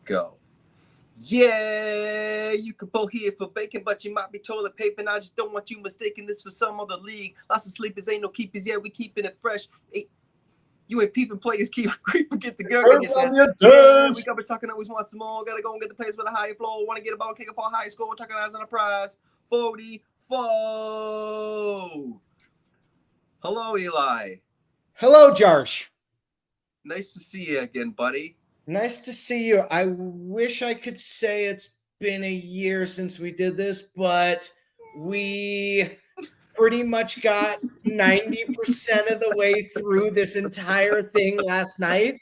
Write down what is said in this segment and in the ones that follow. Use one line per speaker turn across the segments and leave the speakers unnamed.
go. Yeah, you can pull here for bacon, but you might be toilet paper. And I just don't want you mistaking this for some other league. Lots of sleepers, ain't no keepers. Yeah, we keeping it fresh. Hey, you ain't peeping players, keep creeping, get the girl in your desk. Yeah, we got to talking, always want some more. Gotta go and get the players with a higher flow. Want to get a ball, kick up all high score. Talking eyes on a prize. 44. Hello, Eli.
Hello, Jarsh.
Nice to see you again, buddy.
Nice to see you. I wish I could say it's been a year since we did this, but we pretty much got 90% of the way through this entire thing last night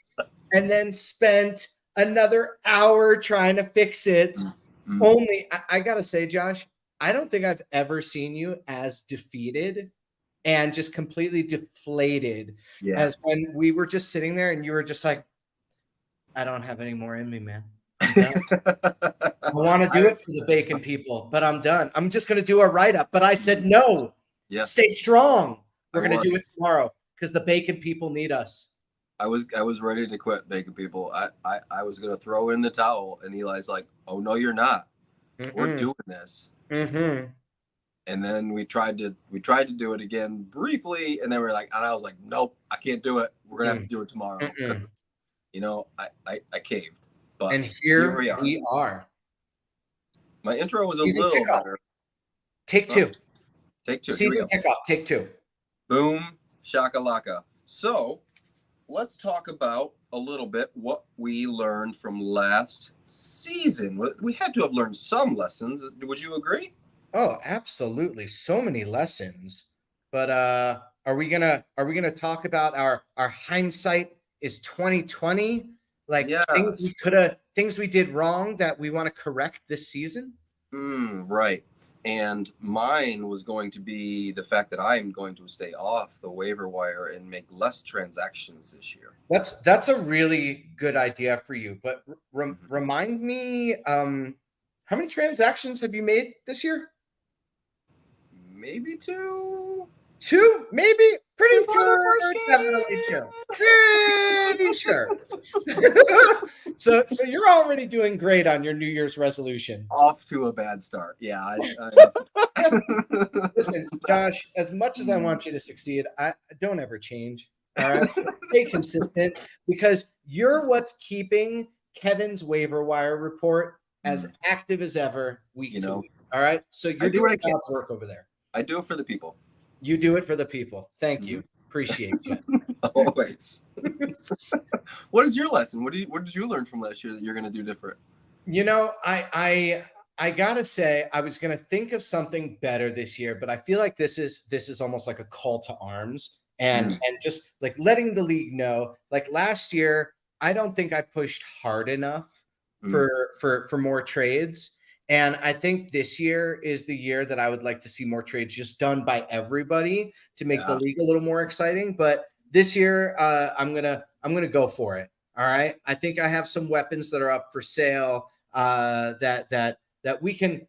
and then spent another hour trying to fix it. Only, I got to say, Josh, I don't think I've ever seen you as defeated and just completely deflated as when we were just sitting there and you were just like, I don't have any more in me, man. I'm done. I want to do it for the bacon people, but I'm done. I'm just going to do a write-up. But I said, no, stay strong. We're going to do it tomorrow because the bacon people need us.
I was ready to quit, bacon people. I was going to throw in the towel, and Eli's like, oh, no, you're not. We're doing this. And then we tried to do it again briefly, and then we were like, and I was like, nope, I can't do it. We're going to have to do it tomorrow. You know, I caved. But
and here we are.
My intro was a little better.
Take two.
Take two.
Season kickoff. Take two.
Boom. Shakalaka. So let's talk about a little bit what we learned from last season. We had to have learned some lessons. Would you agree?
Oh, absolutely. So many lessons. But are we gonna talk about our hindsight is 2020? Like things we did wrong that we want to correct this season?
Right. And mine was going to be the fact that I'm going to stay off the waiver wire and make less transactions this year.
That's a really good idea for you. But remind me, how many transactions have you made this year?
Maybe two.
Two? Maybe? Pretty sure. Definitely two. Pretty sure. So you're already doing great on your New Year's resolution.
Off to a bad start. Yeah.
Listen, Josh, as much as I want you to succeed, I don't ever change. All right. Stay consistent because you're what's keeping Kevin's waiver wire report as active as ever week to week. All right. So you're doing God's work over there.
I do it for the people.
You do it for the people. Thank you. Appreciate you.
Always. What is your lesson? What did you learn from last year that you're going to do different?
You know, I gotta say, I was going to think of something better this year, but I feel like this is almost like a call to arms and just like letting the league know. Like last year, I don't think I pushed hard enough for more trades. And I think this year is the year that I would like to see more trades just done by everybody to make the league a little more exciting. But this year, I'm gonna go for it. All right. I think I have some weapons that are up for sale that we can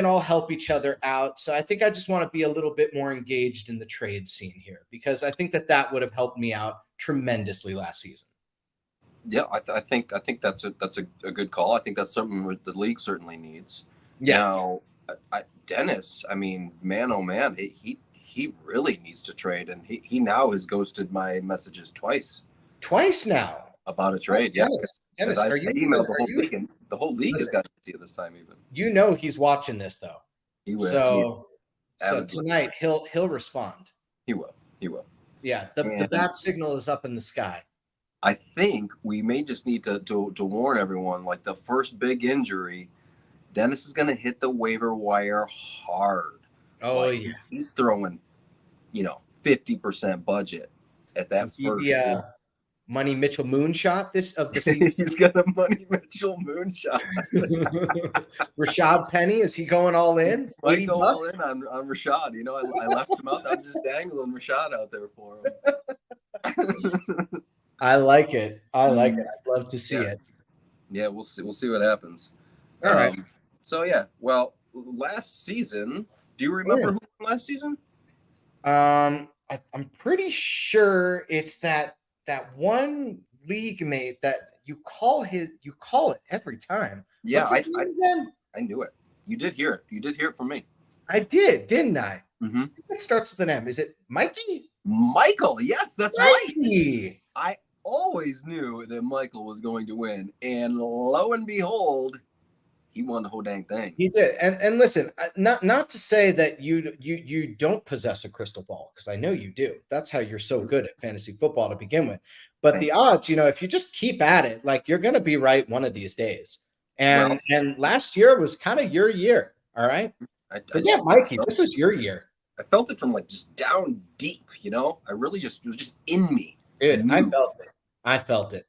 all help each other out. So I think I just want to be a little bit more engaged in the trade scene here because I think that would have helped me out tremendously last season.
Yeah, I think that's a good call. I think that's something the league certainly needs.
Yeah.
Now, Dennis, I mean, man, oh man, he really needs to trade, and he now has ghosted my messages twice.
Twice now
about a trade.
Dennis,
I emailed the whole league, and the whole league has got to see it this time. Even
you know he's watching this though.
He will.
So tonight he'll respond.
He will.
Yeah, the bat signal is up in the sky.
I think we may just need to warn everyone, like the first big injury, Dennis is going to hit the waiver wire hard.
Oh, yeah.
He's throwing, 50% budget at that first.
Money Mitchell moonshot of the season.
He's got a Money Mitchell moonshot.
Rashad Penny, is he going all in?
Might go all in on Rashad. I left him out. I'm just dangling Rashad out there for him.
I like it. I'd love to see it.
Yeah, we'll see what happens.
All right.
So yeah, well, last season, do you remember who won last season?
I'm pretty sure it's that one league mate that you call it every time.
Yeah,
What's his name again?
I knew it. You did hear it. You did hear it from me.
I did, didn't I?
Mm-hmm.
It starts with an M. Is it Mikey?
Michael, yes, that's
Mikey.
right. I always knew that Michael was going to win, and lo and behold, he won the whole dang thing.
He did. And listen, not to say that you don't possess a crystal ball, because I know you do. That's how you're so good at fantasy football to begin with. But the odds, if you just keep at it, like, you're going to be right one of these days. And last year was kind of your year. All right. Mikey, this was your year.
I felt it from, like, just down deep, I really it was just in me.
Dude, I felt it.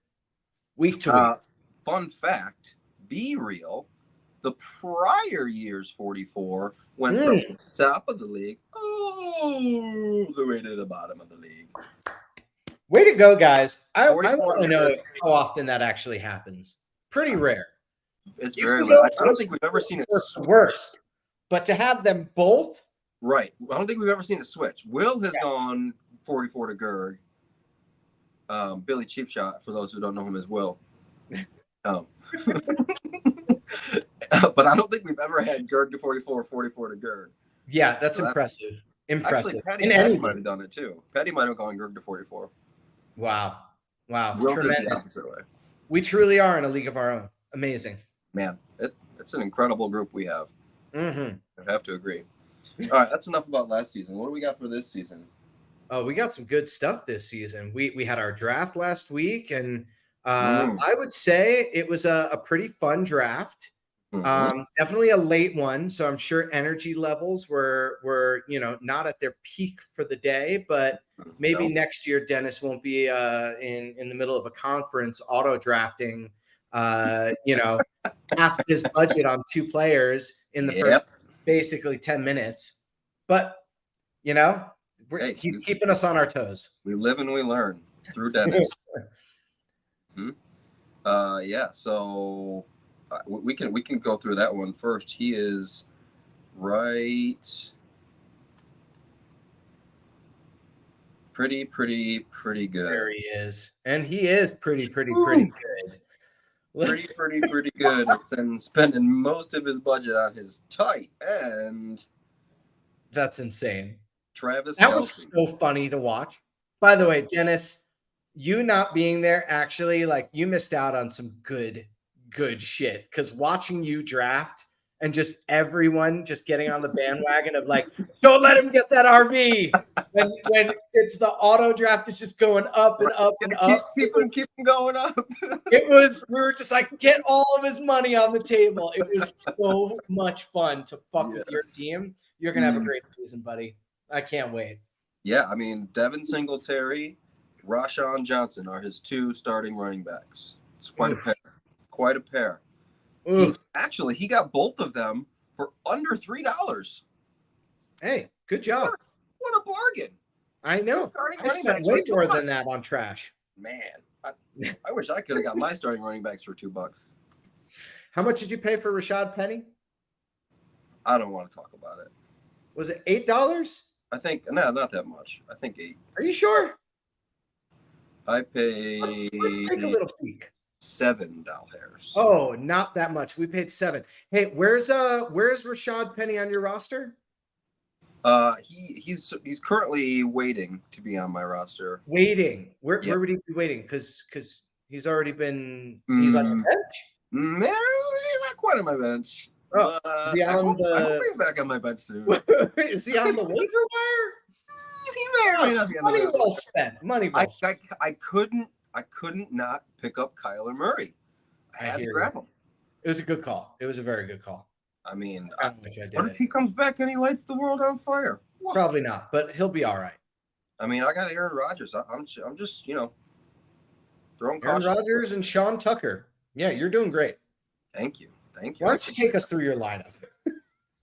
Week to week.
Fun fact, be real. The prior year's 44 went from the top of the league all the way to the bottom of the league.
Way to go, guys. I want to know how often that actually happens. Pretty rare.
It's very rare. I don't think we've ever seen it
worst. But to have them both?
Right. I don't think we've ever seen it switch. Will has gone 44 to Gerg. Billy Cheapshot, for those who don't know him as Will. But I don't think we've ever had Gerg to 44, 44 to Gerg.
Yeah, that's impressive. Impressive.
Actually, Patty might have done it too. Patty might have gone Gerg to 44.
Wow.
Tremendous.
We truly are in a league of our own. Amazing.
Man, it's an incredible group we have.
Mm-hmm.
I have to agree. All right, that's enough about last season. What do we got for this season?
Oh, we got some good stuff this season. We had our draft last week, and I would say it was a pretty fun draft. Definitely a late one, so I'm sure energy levels were not at their peak for the day, but maybe next year Dennis won't be in the middle of a conference auto drafting half his budget on 2 players in the first basically 10 minutes. But he's keeping us on our toes.
We live and we learn through Dennis. So we can go through that one first. He is right. Pretty good.
There he is. And he is pretty good.
Pretty good. And spending most of his budget on his tight end.
That's insane.
Travis
That
Kelce.
was so funny to watch. By the way, Dennis, you not being there, actually, like, you missed out on some good shit, because watching you draft and just everyone just getting on the bandwagon of, like, don't let him get that RB. when it's the auto draft, it's just going up and up and up.
Keep him going up.
We were just like, get all of his money on the table. It was so much fun to fuck with your team. You're going to have a great season, buddy. I can't wait.
Yeah, I mean, Devin Singletary, Rashawn Johnson are his 2 starting running backs. It's quite a pair. He got both of them for under $3.
Hey, good job.
What a bargain.
I know. I spent way more than that on trash.
Man, I wish I could have got my starting running backs for $2.
How much did you pay for Rashad Penny?
I don't want to talk about it.
Was it $8?
I think, no, not that much. I think 8.
Are you sure?
I paid.
Let's take a little peek.
$7.
Oh, not that much. We paid $7. Hey, where's Rashad Penny on your roster?
He's currently waiting to be on my roster.
Waiting. Where would he be waiting? Because he's already been. He's on your bench.
Man, he's not quite on my bench.
Oh,
I hope he's back on my bench soon.
Is he on the waiver wire?
He may or may not be on the waiver wire.
Well spent. Money well spent.
I couldn't not pick up Kyler Murray. I had to grab him.
It was a good call. It was a very good call.
I mean,
what
if he comes back and he lights the world on fire?
What? Probably not, but he'll be all right.
I mean, I got Aaron Rodgers. I'm just throwing
caution. Aaron Rodgers and Sean Tucker. Yeah, you're doing great.
Thank you.
Why don't you take us through your lineup?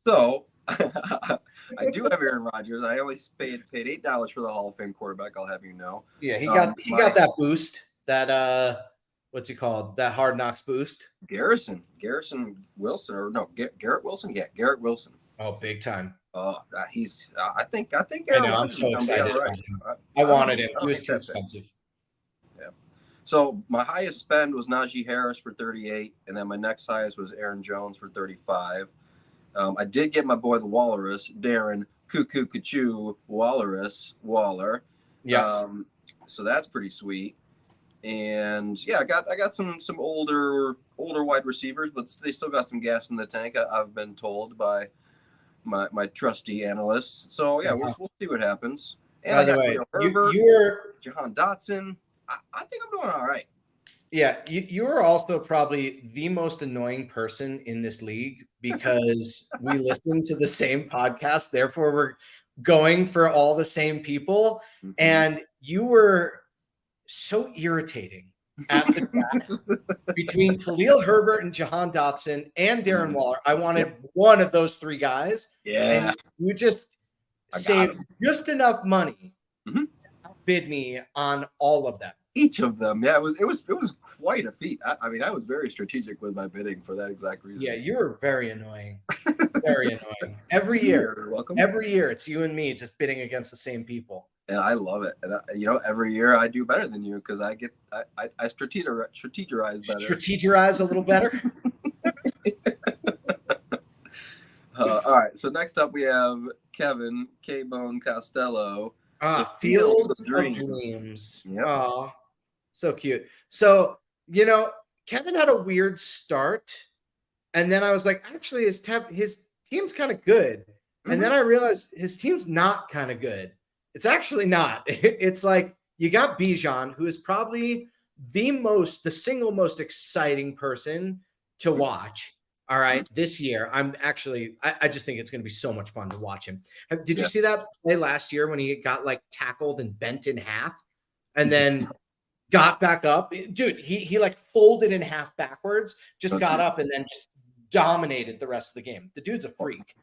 So, I do have Aaron Rodgers. I only paid $8 for the Hall of Fame quarterback. I'll have you know.
Yeah, he got that boost. That what's he called? That Hard Knocks boost.
Garrison Wilson, or no, Garrett Wilson. Yeah, Garrett Wilson.
Oh, big time.
He's. I think.
I know. I'm so excited. I wanted him. He was too expensive.
Yeah. So my highest spend was Najee Harris for 38, and then my next highest was Aaron Jones for 35. I did get my boy the Walrus, Darren Cuckoo Cuckoo Waller.
Yeah.
So that's pretty sweet. And yeah, I got some older wide receivers, but they still got some gas in the tank. I've been told by my trusty analysts. So yeah, we'll see what happens. And
By
I
the
got
way,
Herbert,
you were
Jahan Dotson. I think I'm doing all right.
Yeah, you are also probably the most annoying person in this league because we listen to the same podcast. Therefore, we're going for all the same people.
Mm-hmm.
And you were so irritating at the draft between Khalil Herbert and Jahan Dotson and Darren Waller. I wanted one of those three guys.
Yeah.
And you just saved just enough money to outbid me on all of them.
Each of them, yeah, it was quite a feat. I mean, I was very strategic with my bidding for that exact reason.
Yeah, you were very annoying, very annoying. Every year,
you're welcome.
Every year, it's you and me just bidding against the same people.
And I love it. And every year I do better than you because I strategize better.
Strategize a little better.
All right. So next up we have Kevin K-Bone Costello.
Fields of Dreams.
Yep.
Aw, so cute. So, Kevin had a weird start. And then I was like, actually, his team's kind of good. And then I realized his team's not kind of good. It's actually not. It's like you got Bijan, who is probably the single most exciting person to watch. All right, this year, I just think it's going to be so much fun to watch him. Did you see that play last year when he got like tackled and bent in half and then got back up? Dude, he like folded in half backwards, got up and then just dominated the rest of the game. The dude's a freak.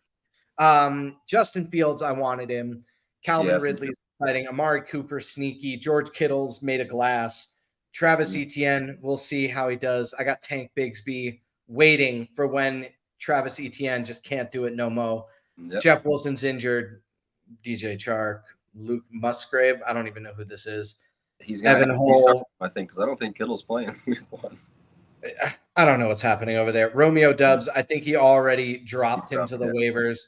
Justin Fields, I wanted him. Calvin Ridley's exciting. Amari Cooper, sneaky. George Kittle's made of glass. Travis Etienne, we'll see how he does. I got Tank Bigsby waiting for when Travis Etienne just can't do it no mo. Yep. Jeff Wilson's injured. DJ Chark, Luke Musgrave. I don't even know who this is.
He's got Evan Hole, I think, because I don't think Kittle's playing week 1.
I don't know what's happening over there. Romeo Dubs, I think he already dropped him to the waivers.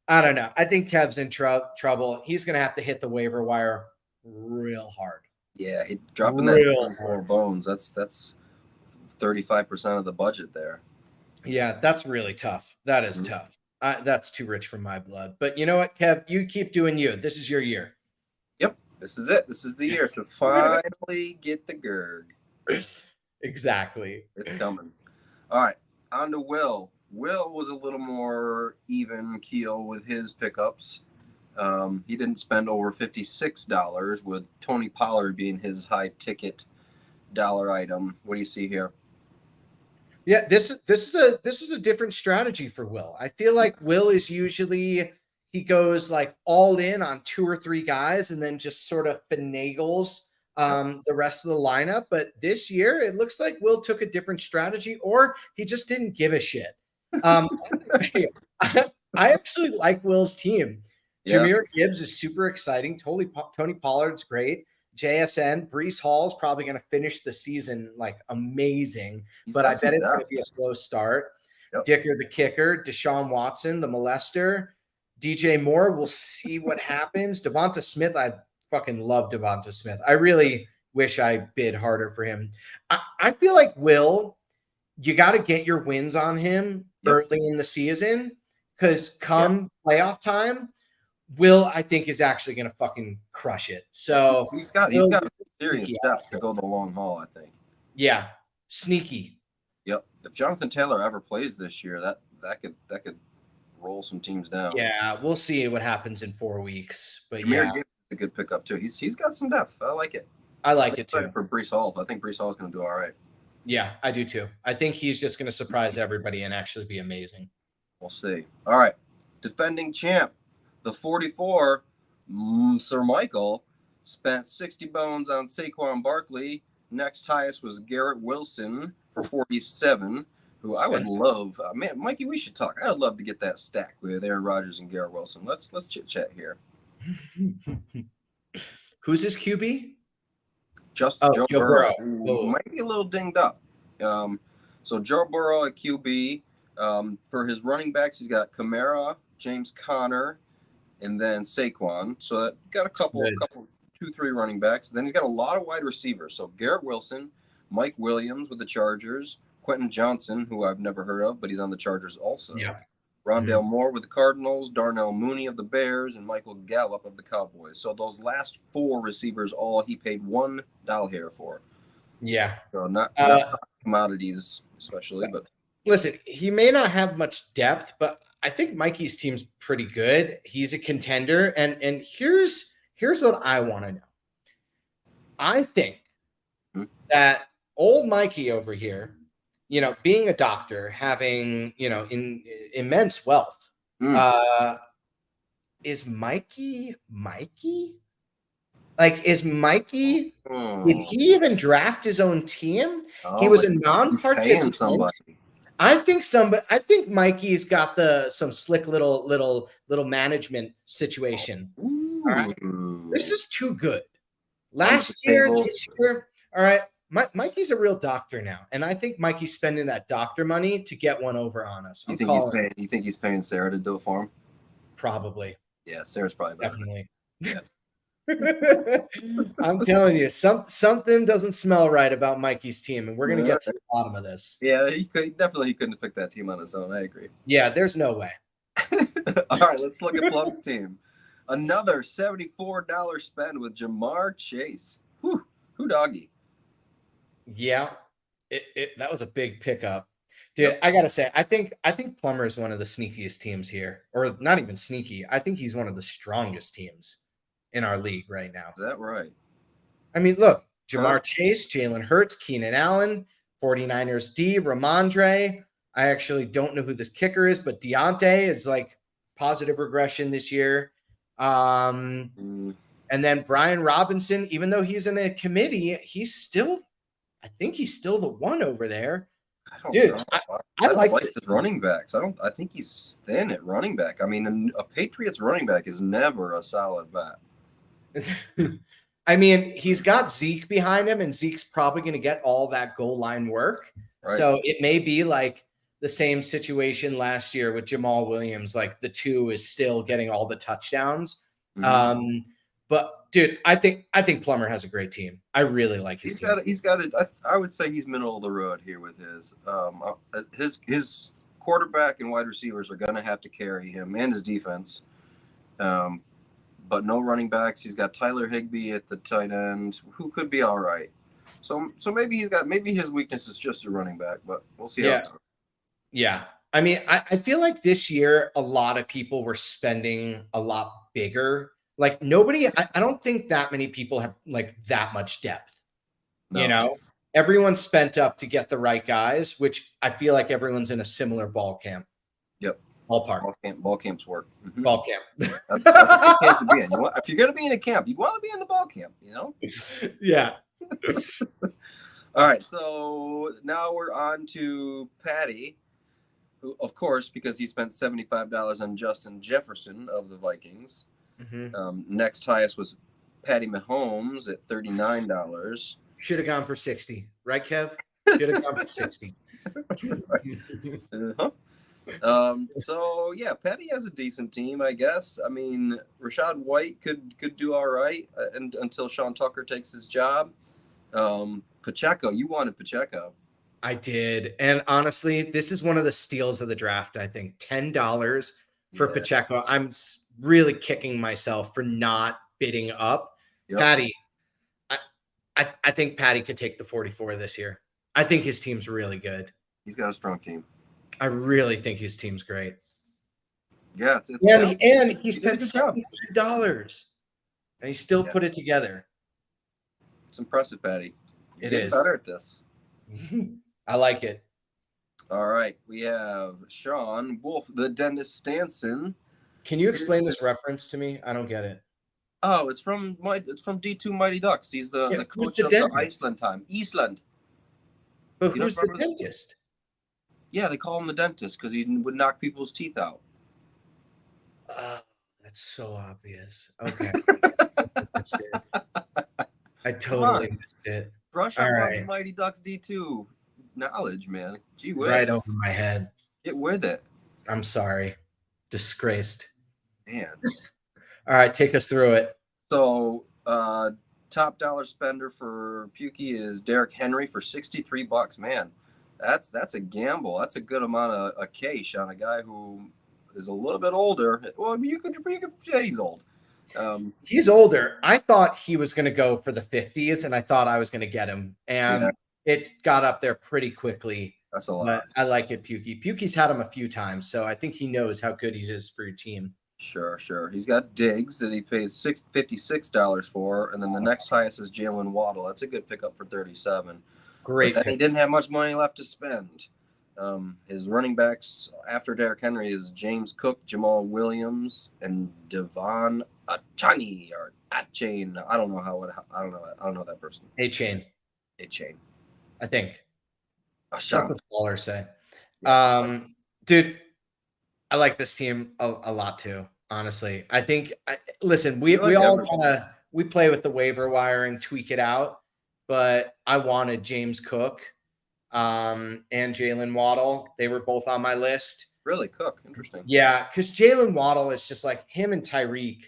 I don't know. I think Kev's in trouble. He's going to have to hit the waiver wire real hard.
Yeah, he dropping that 4 bones. That's 35% of the budget there.
Yeah, that's really tough. That is tough. That's too rich for my blood. But you know what, Kev? You keep doing you. This is your year.
Yep. This is it. This is the year to finally get the Gerg.
Exactly.
It's coming. All right. On to Will. Will was a little more even keel with his pickups. He didn't spend over $56 with Tony Pollard being his high ticket dollar item. What do you see here?
Yeah, this is a different strategy for Will. I feel like Will is usually he goes like all in on 2 or 3 guys and then just sort of finagles the rest of the lineup. But this year it looks like Will took a different strategy or he just didn't give a shit. I actually like Will's team. Yeah. Jahmyr Gibbs is super exciting. Tony Pollard's great. JSN, Breece Hall's probably going to finish the season like amazing, but I bet it's going to be a slow start. Yep. Dicker the kicker, Deshaun Watson, the molester, DJ Moore. We'll see what happens. Devonta Smith, I fucking love Devonta Smith. I really wish I bid harder for him. I feel like Will, you got to get your wins on him early in the season because come playoff time, Will, I think, is actually going to fucking crush it. So
he's got serious stuff to go the long haul, I think.
Yeah, sneaky.
Yep. If Jonathan Taylor ever plays this year, that could roll some teams down.
Yeah, we'll see what happens in 4 weeks. But
Jahmyr Gibbs is a good pickup too. He's got some depth. I like it.
I like it too.
For Breece Hall, I think Breece Hall is going to do all right.
Yeah, I do too. I think he's just going to surprise everybody and actually be amazing.
We'll see. All right, defending champ. The 44, Sir Michael, spent 60 bones on Saquon Barkley. Next highest was Garrett Wilson for 47, who I would love. Man, Mikey, we should talk. I would love to get that stack with Aaron Rodgers and Garrett Wilson. Let's chit-chat here.
Who's his QB?
just Joe
Joe
Burrow,
Burrow.
who might be a little dinged up. So Joe Burrow at QB. For his running backs, he's got Kamara, James Conner, and then Saquon. So that got a couple, 2-3 running backs. Then he's got a lot of wide receivers. So Garrett Wilson, Mike Williams with the Chargers, Quentin Johnson, who I've never heard of, but he's on the Chargers also.
Yeah.
Rondale Moore with the Cardinals, Darnell Mooney of the Bears, and Michael Gallup of the Cowboys. So those last 4 receivers, all he paid $1 here for.
Yeah.
So not commodities, especially, but
listen, he may not have much depth, but I think Mikey's team's pretty good. He's a contender, and here's what I want to know. I think that old Mikey over here, being a doctor, having, immense wealth, is Mikey? Like, is Mikey, did he even draft his own team? He was a non-participant. I think Mikey's got some slick little management situation. All right. This is too good. This year, all right. Mikey's a real doctor now, and I think Mikey's spending that doctor money to get one over on us.
You think he's paying Sarah to do it for him?
Probably.
Yeah, Sarah's probably better.
Definitely. Yeah. I'm telling you, something doesn't smell right about Mikey's team, and we're gonna get to the bottom of this.
Yeah, he couldn't have picked that team on his own. I agree.
Yeah, there's no way.
All right, let's look at Plum's team. Another $74 spend with Jamar Chase. Who doggy?
Yeah, that was a big pickup, dude. Yep. I gotta say, I think Plummer is one of the sneakiest teams here, or not even sneaky. I think he's one of the strongest teams in our league right now.
Is that right?
I mean, look, Jamar Chase, Jalen Hurts, Keenan Allen, 49ers D, Ramondre. I actually don't know who this kicker is, but Deontay is like positive regression this year. And then Brian Robinson, even though he's in a committee, I think he's still the one over there. Dude, I like
his running backs. I think he's thin at running back. I mean, a Patriots running back is never a solid bet.
I mean, he's got Zeke behind him, and Zeke's probably going to get all that goal line work. Right. So it may be like the same situation last year with Jamal Williams. Like the 2 is still getting all the touchdowns. Mm-hmm. But dude, I think Plummer has a great team. I really like his team.
I would say he's middle of the road here with his quarterback and wide receivers are going to have to carry him and his defense. But no running backs. He's got Tyler Higbee at the tight end, who could be all right. So maybe his weakness is just a running back, but we'll see how it goes.
Yeah. I mean, I feel like this year a lot of people were spending a lot bigger. Like I don't think that many people have like that much depth. No. Everyone spent up to get the right guys, which I feel like everyone's in a similar ball camp.
Yep.
Ballpark.
Ball camps work. Mm-hmm.
Ball camp.
That's a camp to be in. If you're going to be in a camp, you want to be in the ball camp,
Yeah.
All right. So now we're on to Patty, who, of course, because he spent $75 on Justin Jefferson of the Vikings. Mm-hmm. Next highest was Patty Mahomes at $39.
Should have gone for 60, right, Kev? Should have gone for 60.
So yeah, Patty has a decent team, I guess. I mean, Rashad White could do all right until Sean Tucker takes his job. Pacheco, you wanted Pacheco.
I did, and honestly, this is one of the steals of the draft. I think $10 for Pacheco. I'm really kicking myself for not bidding up. Yep. Patty, I think Patty could take the 44 this year. I think his team's really good.
He's got a strong team.
I really think his team's great.
Yeah,
and he spent $700 and he still put it together.
It's impressive, Patty.
It is
better at this.
I like it.
All right, we have Sean Wolf, the Dennis Stanson.
Can you explain this reference to me? I don't get it.
Oh, it's from D2 Mighty Ducks. He's the coach of the Iceland time. Eastland.
But who's the dentist?
Yeah, they call him the dentist because he would knock people's teeth out.
That's so obvious. Okay. I totally missed it.
Brush
All
up on
right.
the Mighty Ducks D2 knowledge, man. Gee whiz.
Right over my head.
Get with it.
I'm sorry. Disgraced.
Man.
All right, take us through it.
So, top dollar spender for Pukey is Derrick Henry for $63. Man, that's a gamble. That's a good amount of a cash on a guy who is a little bit older. Well, you could say he's old.
He's older. I thought he was going to go for the 50s, and I thought I was going to get him, and it got up there pretty quickly.
That's a lot.
But I like it, Pukey. Pukey's had him a few times, so I think he knows how good he is for your team.
Sure. He's got Diggs that he pays $56 for, and then the next highest is Jalen Waddle. That's a good pickup for $37.
Great.
But he didn't have much money left to spend. His running backs after Derrick Henry is James Cook, Jamal Williams, and Devon Achane or Achane. I don't know that person.
Achane. I think.
That's
what the ballers say. Dude, I like this team a lot too. Honestly, I think. Listen, we all we play with the waiver wire and tweak it out, but I wanted James Cook. And Jalen Waddle, they were both on my list.
Really, Cook, interesting.
Yeah, because Jalen Waddle is just like him and Tyreek.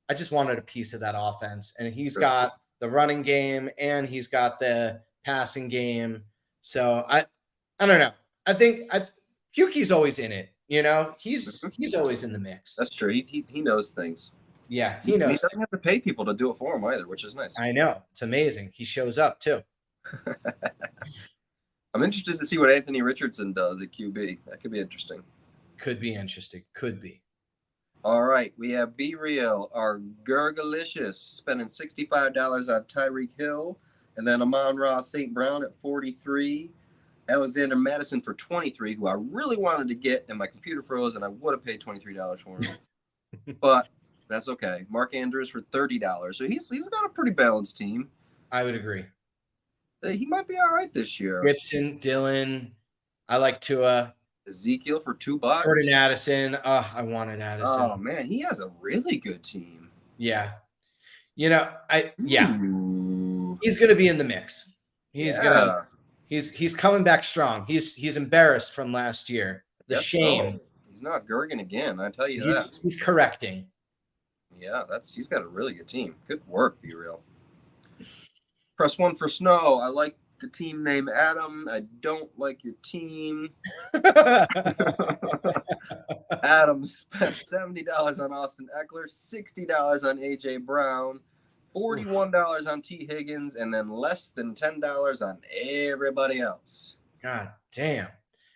I just wanted a piece of that offense, and he's got the running game and he's got the passing game. So I don't know. I think Pukey's always in it. You know, he's always in the mix.
That's true. He knows things.
Yeah, he knows.
He doesn't have to pay people to do it for him either, which is nice.
I know. It's amazing. He shows up too.
I'm interested to see what Anthony Richardson does at QB. That could be interesting.
Could be interesting. Could be.
All right. We have Be Real, our Gurgalicious, spending $65 on Tyreek Hill. And then Amon-Ra St. Brown at $43. Alexander Madison for $23, who I really wanted to get, and my computer froze, and I would have paid $23 for him. But that's okay. Mark Andrews for $30. So he's got a pretty balanced team.
I would agree.
He might be all right this year.
Gibson, Dillon. I like Tua.
Ezekiel for $2.
Jordan Addison. I wanted Addison.
Oh man, he has a really good team.
Yeah. You know, he's gonna be in the mix. He's coming back strong. He's embarrassed from last year. The shame.
So. He's not Gergen again, I tell you that.
He's correcting.
Yeah, he's got a really good team. Good work, Be Real. Press 1 for Snow. I like the team name Adam. I don't like your team. Adam spent $70 on Austin Eckler, $60 on AJ Brown, $41 on T. Higgins, and then less than $10 on everybody else.
God damn.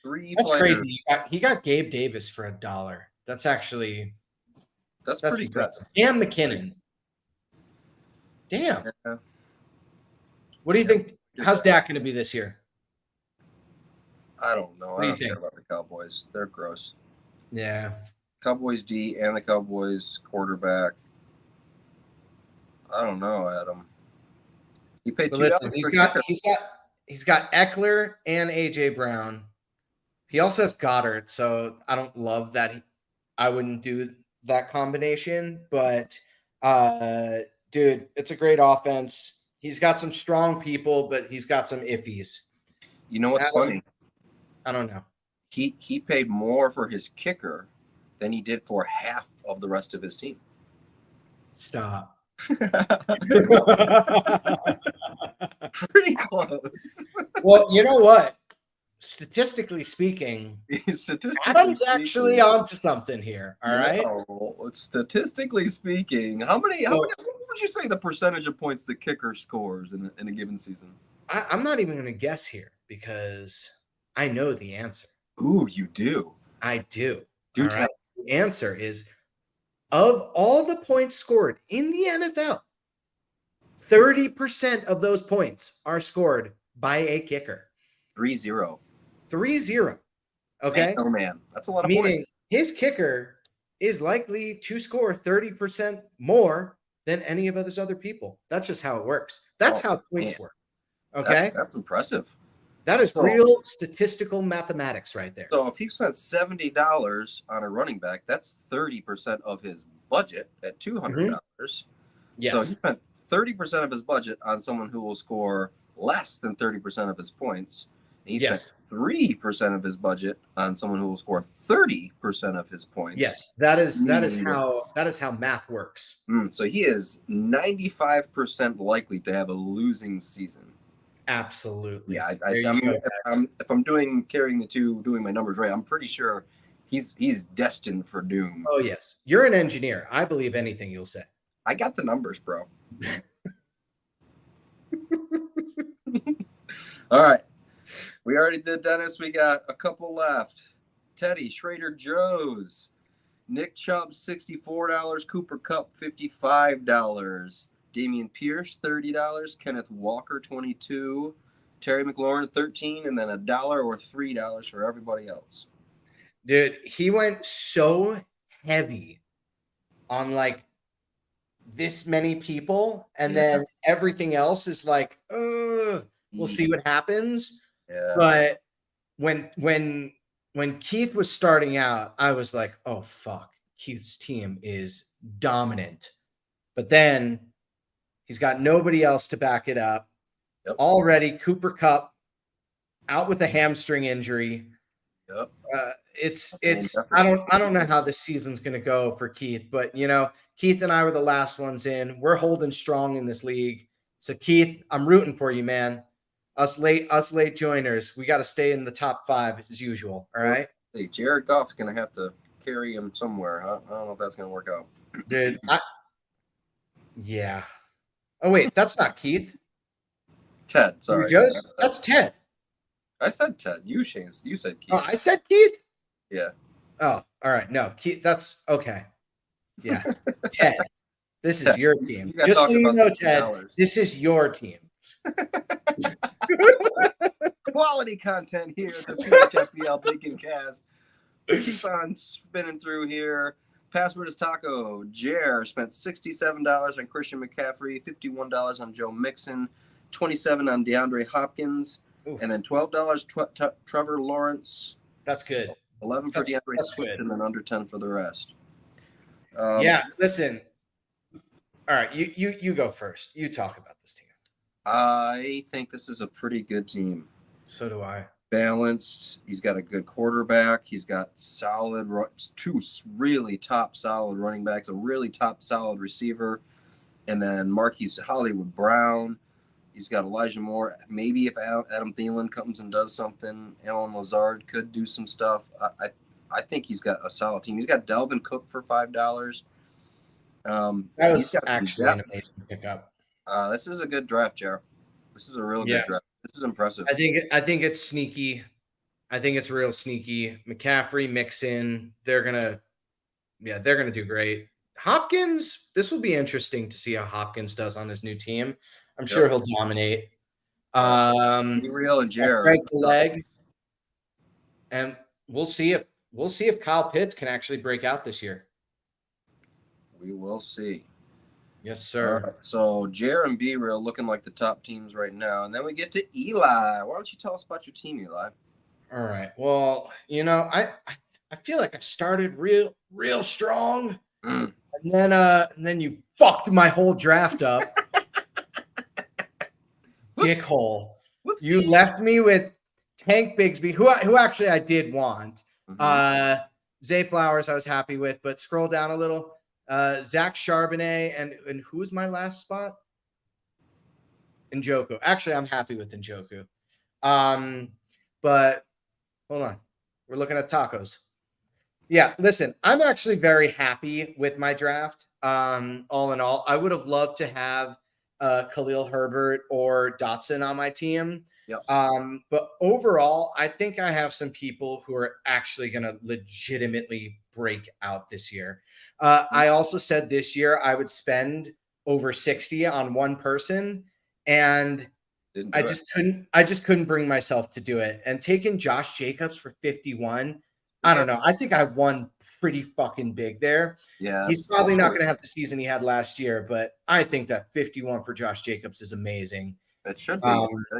That's players.
Crazy. He got Gabe Davis for $1. That's actually
pretty
impressive. And McKinnon. Damn.
Yeah.
What do you think? How's Dak going to be this year?
I don't know.
What do you
I don't
think
care about the Cowboys. They're gross.
Yeah.
Cowboys D and the Cowboys quarterback. I don't know, Adam. He paid $2
listen, he's got Eckler and AJ Brown. He also has Goddard, so I don't love that. I wouldn't do that combination, but dude, it's a great offense. He's got some strong people, but he's got some iffies.
You know what's funny?
I don't know.
He paid more for his kicker than he did for half of the rest of his team.
Stop.
Pretty close.
Well, you know what? Statistically speaking, Adam's actually onto something here. All right.
Statistically speaking, how many? What would you say the percentage of points the kicker scores in a given season?
I'm not even going to guess here because I know the answer.
Ooh, you do.
I do.
Do tell.
The answer is, of all the points scored in the NFL, 30% of those points are scored by a kicker.
3-0.
3-0. Okay.
Oh man, that's a lot of
points.
Meaning
his kicker is likely to score 30% more than any of those other people. That's just how it works. That's how points work. Okay.
That's impressive.
That is real statistical mathematics right there.
So if he spent $70 on a running back, that's 30% of his budget at $200.
Yes.
So he spent 30% of his budget on someone who will score less than 30% of his points. And he spent 3% of his budget on someone who will score 30% of his points.
Yes, that is how math works.
So he is 95% likely to have a losing season.
Absolutely.
Yeah, if I'm carrying the two, doing my numbers right, I'm pretty sure he's destined for doom.
Oh yes, you're an engineer. I believe anything you'll say.
I got the numbers, bro. All right. We already did Dennis. We got a couple left. Teddy, Schrader Joe's, Nick Chubb, $64, Cooper Kupp, $55, Damian Pierce, $30, Kenneth Walker, $22, Terry McLaurin, $13, and then $1 or $3 for everybody else.
Dude, he went so heavy on like this many people, and then everything else is like, we'll see what happens.
Yeah.
But when Keith was starting out, I was like, oh fuck, Keith's team is dominant. But then he's got nobody else to back it up.
Yep.
Already Cooper Kupp out with a hamstring injury.
Yep.
It's I don't know how this season's going to go for Keith, but you know, Keith and I were the last ones in. We're holding strong in this league. So Keith, I'm rooting for you, man. Us late joiners, we got to stay in the top 5 as usual. All right.
Hey, Jared Goff's going to have to carry him somewhere. I don't know if that's going to work out.
Dude, yeah. Oh wait, that's not Keith.
Ted, sorry.
That's Ted.
I said Ted. You said Keith.
Oh, I said Keith?
Yeah.
Oh, all right. No, Keith, that's okay. Yeah. Ted, this is your team. Just so you know, Ted, this is your team.
Quality content here at the PHFBL Bacon Cast. Keep on spinning through here. Password is Taco. Jer spent $67 on Christian McCaffrey, $51 on Joe Mixon, $27 on DeAndre Hopkins, and then $12 Trevor Lawrence.
That's good.
11 for DeAndre Swift, and then under 10 for the rest.
Yeah, listen. All right, you go first. You talk about this team.
I think this is a pretty good team.
So do I.
Balanced. He's got a good quarterback. He's got two really top solid running backs, a really top solid receiver, and then Marquise Hollywood Brown. He's got Elijah Moore. Maybe if Adam Thielen comes and does something, Alan Lazard could do some stuff. I think he's got a solid team. He's got Delvin Cook for $5.
That was actually an amazing pickup.
This is a good draft, Jared. This is a real good draft. This is impressive.
I think it's sneaky. I think it's real sneaky. McCaffrey, Mixon, they're gonna do great. Hopkins, this will be interesting to see how Hopkins does on his new team. I'm sure he'll dominate.
Be real and Jared.
Break the leg, and we'll see if Kyle Pitts can actually break out this year.
We will see.
Yes, sir.
Right, so Jer and B-Real looking like the top teams right now. And then we get to Eli. Why don't you tell us about your team, Eli?
All right. Well, you know, I feel like I started real strong. And then you fucked my whole draft up. Dickhole. You left me with Tank Bigsby, who actually I did want. Zay Flowers I was happy with, but scroll down a little. Zach Charbonnet and who's my last spot? Njoku. Actually, I'm happy with Njoku. But hold on. We're looking at tacos. Yeah, listen, I'm actually very happy with my draft. All in all, I would have loved to have Khalil Herbert or Dotson on my team.
Yep.
But overall, I think I have some people who are actually going to legitimately break out this year. I also said this year I would spend over 60 on one person, and I just couldn't bring myself to do it. And taking Josh Jacobs for 51, I don't know. I think I won pretty fucking big there.
Yeah.
He's probably not going to have the season he had last year, but I think that 51 for Josh Jacobs is amazing.
It should be.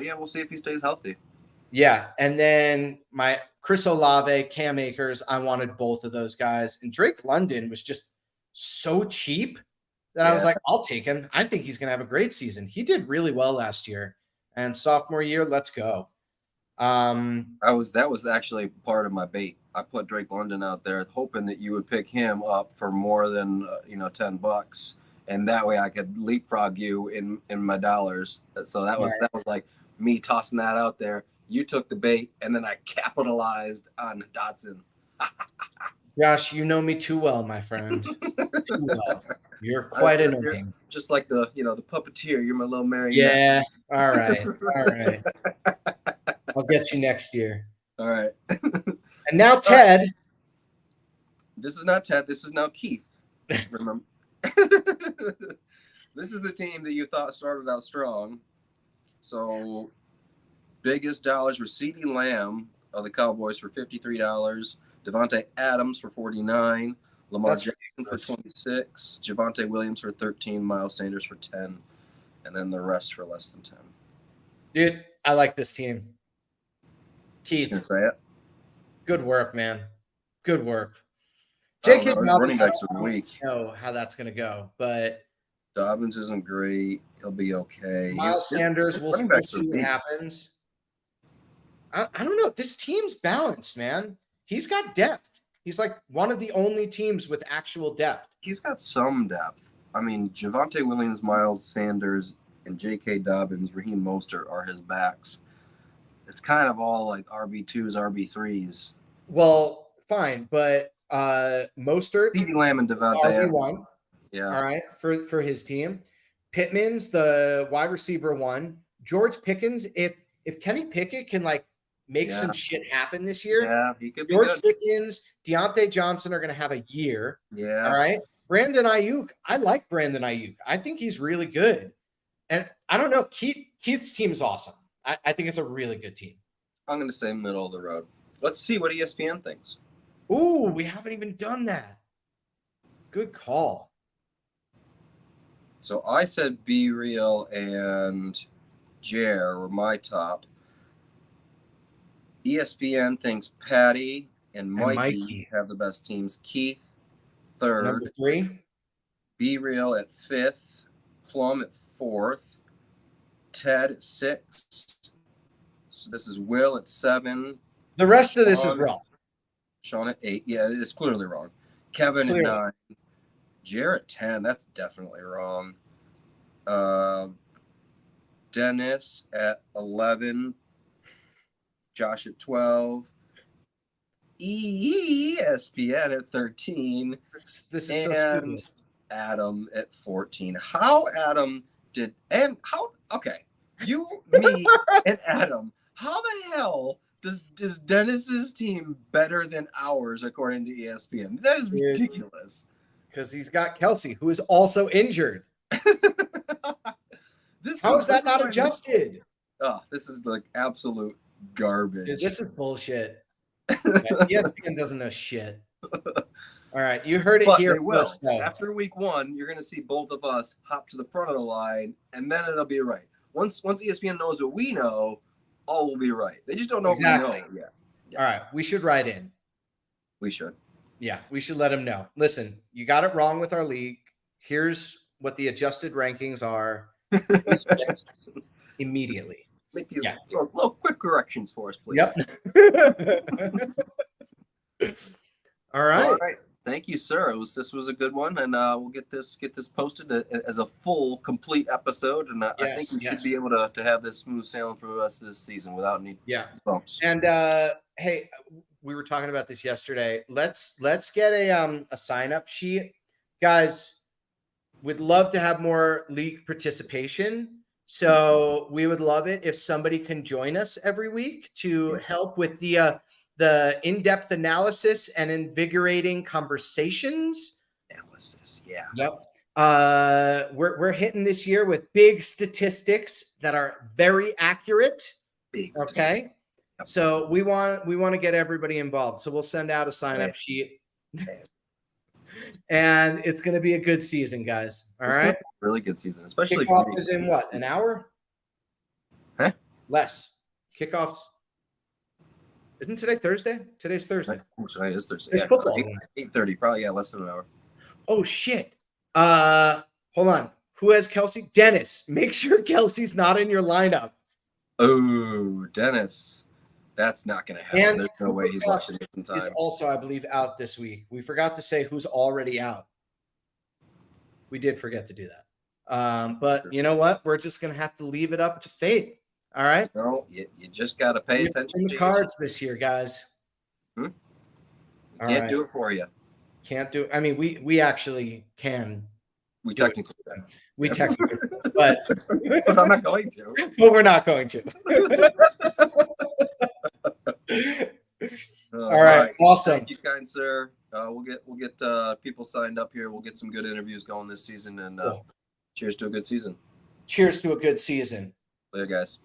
Yeah, we'll see if he stays healthy.
Yeah, and then my Chris Olave, Cam Akers, I wanted both of those guys. And Drake London was just so cheap that I was like, I'll take him. I think he's going to have a great season. He did really well last year. And sophomore year, let's go.
That was actually part of my bait. I put Drake London out there hoping that you would pick him up for more than $10, and that way I could leapfrog you in my dollars. So that was like me tossing that out there. You took the bait, and then I capitalized on Dotson.
Josh, you know me too well, my friend. Too well. You're quite annoying.
Just like the puppeteer. You're my little marionette.
Yeah. All right. All right. I'll get you next year.
All right.
And now Ted.
This is not Ted. This is now Keith. Remember? This is the team that you thought started out strong. So biggest dollars were CeeDee Lamb of the Cowboys for $53, Devontae Adams for $49, Lamar Jackson for $26, Javonte Williams for $13, Miles Sanders for $10, and then the rest for less than $10.
Dude, I like this team. Keith,
say it.
Good work, man. Good work.
J.K. Dobbins, I don't
know how that's going to go, but
Dobbins isn't great. He'll be okay.
Miles Sanders, we'll see what happens. I don't know. This team's balanced, man. He's got depth. He's like one of the only teams with actual depth.
He's got some depth. I mean, Javonte Williams, Miles Sanders, and J.K. Dobbins, Raheem Mostert are his backs. It's kind of all like RB2s, RB3s.
Well, fine, but Mostert,
CeeDee Lamb and Devontae
RB1. Yeah. All right, for his team. Pittman's the wide receiver 1. George Pickens, if Kenny Pickett can like make some shit happen this year,
he could be
George
good.
Pickens, Deontay Johnson are going to have a year.
Yeah.
All right. Brandon Ayuk, I like Brandon Ayuk. I think he's really good. And I don't know, Keith's team is awesome. I think it's a really good team.
I'm going to say middle of the road. Let's see what ESPN thinks.
Ooh, we haven't even done that. Good call.
So I said Be Real and Jer were my top. ESPN thinks Patty and Mikey have the best teams. Keith, third.
Number 3.
Be Real at 5th. Plum at 4th. Ted at 6th. So this is Will at 7.
The rest of this is wrong.
Sean at 8. Yeah, it's clearly wrong. Kevin at 9. Jarrett 10. That's definitely wrong. Dennis at 11. Josh at 12. ESPN at 13.
This is
and
so stupid.
Adam at 14. How Adam did and how okay. You, me, and Adam. How the hell is Dennis's team better than ours according to ESPN? That is ridiculous.
Because he's got Kelsey, who is also injured. How is that not adjusted?
Oh, this is like absolute garbage.
Dude, this is bullshit. ESPN doesn't know shit. All right, you heard it here first. Though.
After week 1, you're going to see both of us hop to the front of the line, and then it'll be right. Once ESPN knows what we know, all will be right. They just don't know what we know yet. Yeah.
All right, we should write in.
We should.
Yeah, we should let them know. Listen, you got it wrong with our league. Here's what the adjusted rankings are. Immediately.
Make these little quick corrections for us, please.
Yep. All right.
Thank you, sir. This was a good one, and we'll get this posted as a full, complete episode. And I think we should be able to have this smooth sailing for us this season without any bumps.
And hey, we were talking about this yesterday. Let's get a sign-up sheet, guys. We'd love to have more league participation. So we would love it if somebody can join us every week to help with the in-depth analysis and invigorating conversations. Yep. We're hitting this year with big statistics that are very accurate. Okay. Yep. So we want to get everybody involved. So we'll send out a sign-up sheet. And it's going to be a good season, guys. All right.
Really good season, especially
KickOff is in what, an hour?
Huh?
Less. KickOffs. Isn't today Thursday? Today's Thursday.
Oh, today is Thursday.
It's football.
8:30, probably less than an hour.
Oh shit. Hold on. Who has Kelsey? Dennis. Make sure Kelsey's not in your lineup.
Oh, Dennis. That's not going to happen.
And
there's no way he's watching this in time.
Is also, I believe, out this week. We forgot to say who's already out. We did forget to do that. But you know what? We're just going to have to leave it up to fate. All right?
No, you just got to pay attention
to the cards this year, guys.
Can't do it for you.
Can't do it. I mean, we actually can.
We technically can.
We technically can, but
I'm not going to.
But we're not going to. All right. Awesome.
Thank you, kind sir. We'll get people signed up here. We'll get some good interviews going this season, and cheers to a good season.
Cheers to a good season.
Later, guys.